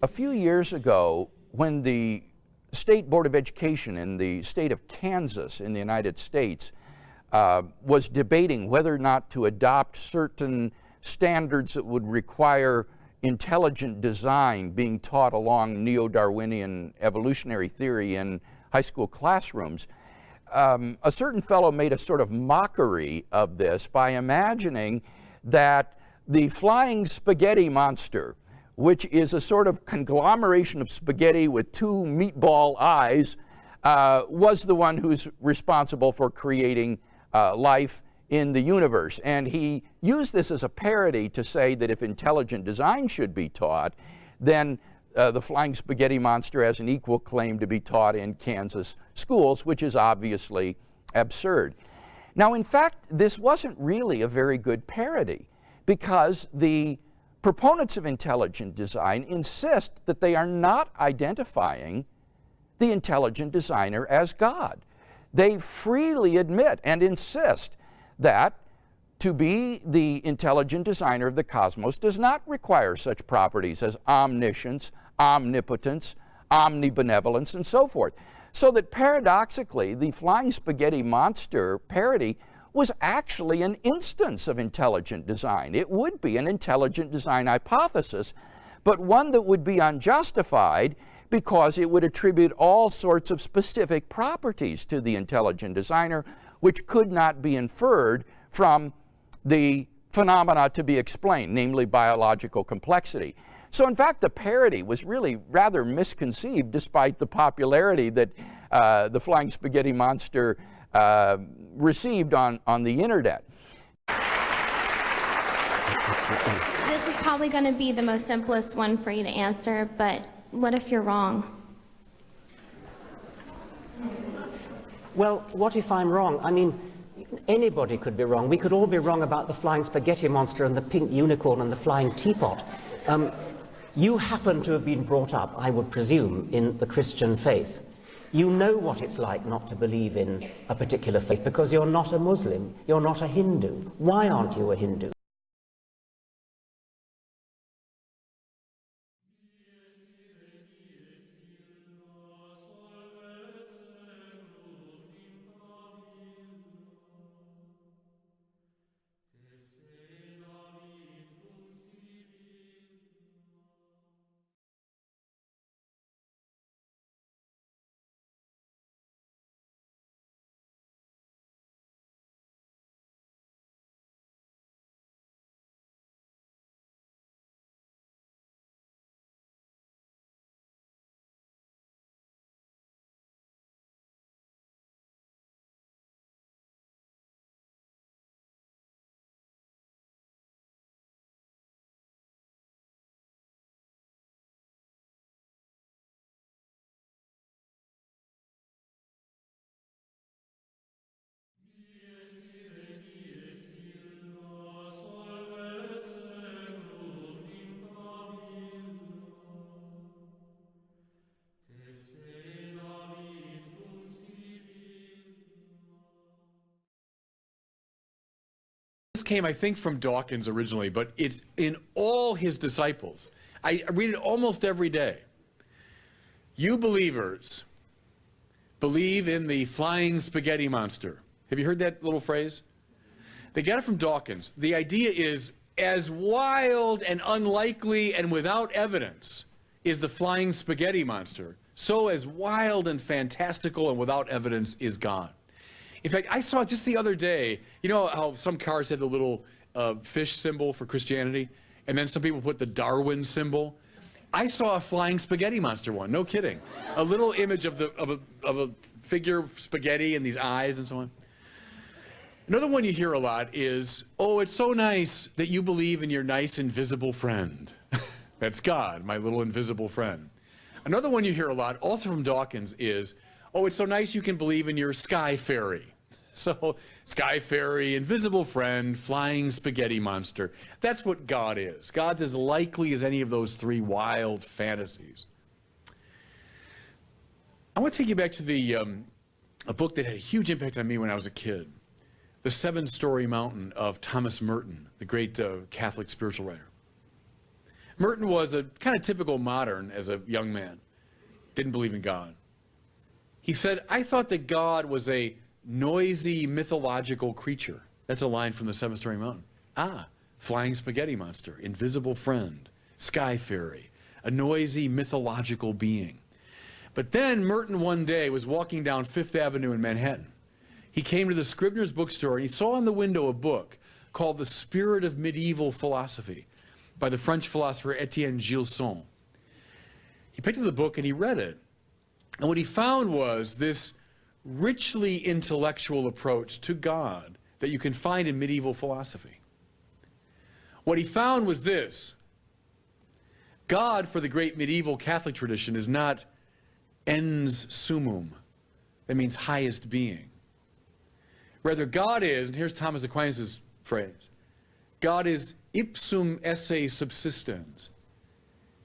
A few years ago, when the State Board of Education in the state of Kansas in the United States was debating whether or not to adopt certain standards that would require intelligent design being taught along neo-Darwinian evolutionary theory in high school classrooms, a certain fellow made a sort of mockery of this by imagining that the flying spaghetti monster, which is a sort of conglomeration of spaghetti with two meatball eyes, was the one who's responsible for creating life in the universe. And he used this as a parody to say that if intelligent design should be taught, then the flying spaghetti monster has an equal claim to be taught in Kansas schools, which is obviously absurd. Now, in fact, this wasn't really a very good parody, because the proponents of intelligent design insist that they are not identifying the intelligent designer as God. They freely admit and insist that to be the intelligent designer of the cosmos does not require such properties as omniscience, omnipotence, omnibenevolence, and so forth. So that paradoxically, the flying spaghetti monster parody was actually an instance of intelligent design. It would be an intelligent design hypothesis, but one that would be unjustified because it would attribute all sorts of specific properties to the intelligent designer, which could not be inferred from the phenomena to be explained, namely biological complexity. So in fact, the parody was really rather misconceived, despite the popularity that the flying spaghetti monster received on the internet. This is probably going to be the most simplest one for you to answer, but what if you're wrong? Well, what if I'm wrong? I mean, anybody could be wrong. We could all be wrong about the flying spaghetti monster and the pink unicorn and the flying teapot. You happen to have been brought up, I would presume, in the Christian faith. You know what it's like not to believe in a particular faith because you're not a Muslim, you're not a Hindu. Why aren't you a Hindu? This came, I think, from Dawkins originally, but it's in all his disciples. I read it almost every day. You believers believe in the flying spaghetti monster. Have you heard that little phrase? They got it from Dawkins. The idea is, as wild and unlikely and without evidence is the flying spaghetti monster, so as wild and fantastical and without evidence is God. In fact, I saw just the other day, you know how some cars had the little fish symbol for Christianity, and then some people put the Darwin symbol? I saw a flying spaghetti monster one, no kidding. A little image of a figure of spaghetti and these eyes and so on. Another one you hear a lot is, oh, it's so nice that you believe in your nice invisible friend. That's God, my little invisible friend. Another one you hear a lot, also from Dawkins, is, oh, it's so nice you can believe in your sky fairy. So, sky fairy, invisible friend, flying spaghetti monster. That's what God is. God's as likely as any of those three wild fantasies. I want to take you back to a book that had a huge impact on me when I was a kid. The Seven-Story Mountain of Thomas Merton, the great Catholic spiritual writer. Merton was a kind of typical modern as a young man. Didn't believe in God. He said, I thought that God was a noisy mythological creature. That's a line from the Seven-Story Mountain. Ah, flying spaghetti monster, invisible friend, sky fairy, a noisy mythological being. But then Merton one day was walking down Fifth Avenue in Manhattan. He came to the Scribner's bookstore and he saw in the window a book called The Spirit of Medieval Philosophy by the French philosopher Etienne Gilson. He picked up the book and he read it. And what he found was this richly intellectual approach to God that you can find in medieval philosophy. What he found was this: God, for the great medieval Catholic tradition, is not ens summum. That means highest being. Rather, God is, and here's Thomas Aquinas' phrase, God is ipsum esse subsistens.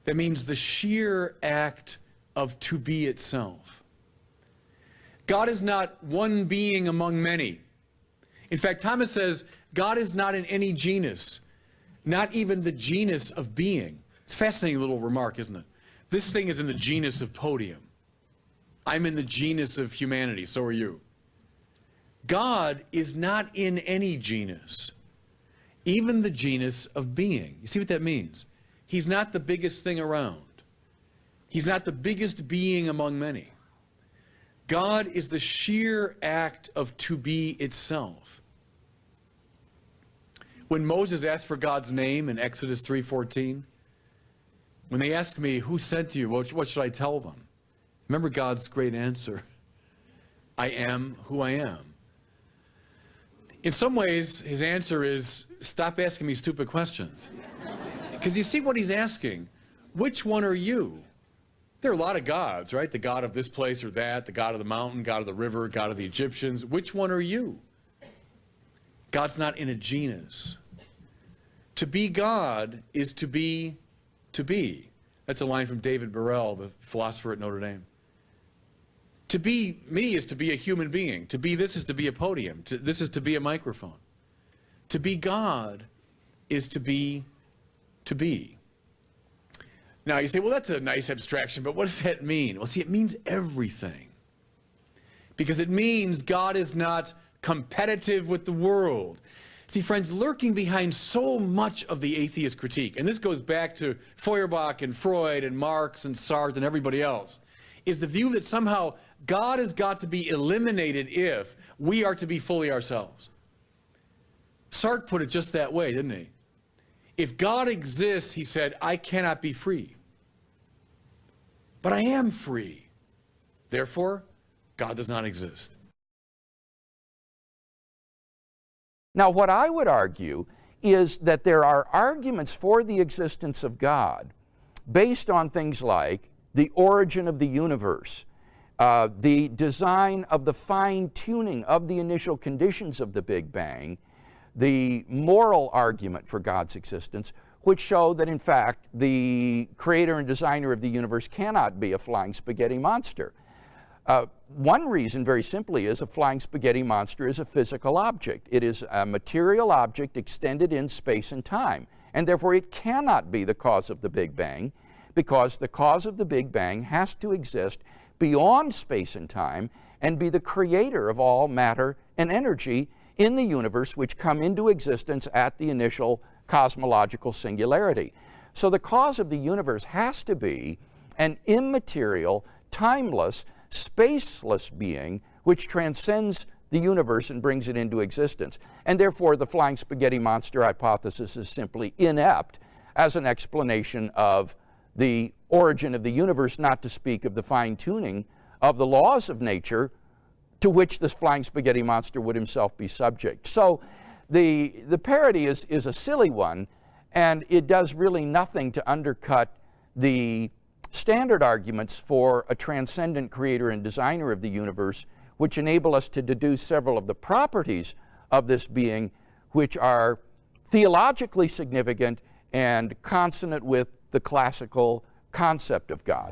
That means the sheer act of to be itself. God is not one being among many. In fact, Thomas says God is not in any genus, not even the genus of being. It's a fascinating little remark, isn't it? This thing is in the genus of podium. I'm in the genus of humanity, so are you. God is not in any genus, even the genus of being. You see what that means? He's not the biggest thing around. He's not the biggest being among many. God is the sheer act of to be itself. When Moses asked for God's name in Exodus 3:14, when they asked me, who sent you, what should I tell them? Remember God's great answer, I am who I am. In some ways, his answer is, stop asking me stupid questions. Because you see what he's asking, which one are you? There are a lot of gods, right? The God of this place or that, the God of the mountain, God of the river, God of the Egyptians. Which one are you? God's not in a genus. To be God is to be to be. That's a line from David Burrell, the philosopher at Notre Dame. To be me is to be a human being. To be this is to be a podium. This is to be a microphone. To be God is to be to be. Now you say, well, that's a nice abstraction, but what does that mean? Well, see, it means everything. Because it means God is not competitive with the world. See, friends, lurking behind so much of the atheist critique, and this goes back to Feuerbach and Freud and Marx and Sartre and everybody else, is the view that somehow God has got to be eliminated if we are to be fully ourselves. Sartre put it just that way, didn't he? If God exists, he said, I cannot be free. But I am free. Therefore, God does not exist. Now, what I would argue is that there are arguments for the existence of God based on things like the origin of the universe, the design of the fine-tuning of the initial conditions of the Big Bang, the moral argument for God's existence, which show that, in fact, the creator and designer of the universe cannot be a flying spaghetti monster. One reason, very simply, is a flying spaghetti monster is a physical object. It is a material object extended in space and time, and therefore it cannot be the cause of the Big Bang, because the cause of the Big Bang has to exist beyond space and time and be the creator of all matter and energy in the universe, which come into existence at the initial cosmological singularity. So the cause of the universe has to be an immaterial, timeless, spaceless being which transcends the universe and brings it into existence. And therefore, the flying spaghetti monster hypothesis is simply inept as an explanation of the origin of the universe, not to speak of the fine-tuning of the laws of nature to which this flying spaghetti monster would himself be subject. So the parody is a silly one, and it does really nothing to undercut the standard arguments for a transcendent creator and designer of the universe, which enable us to deduce several of the properties of this being, which are theologically significant and consonant with the classical concept of God.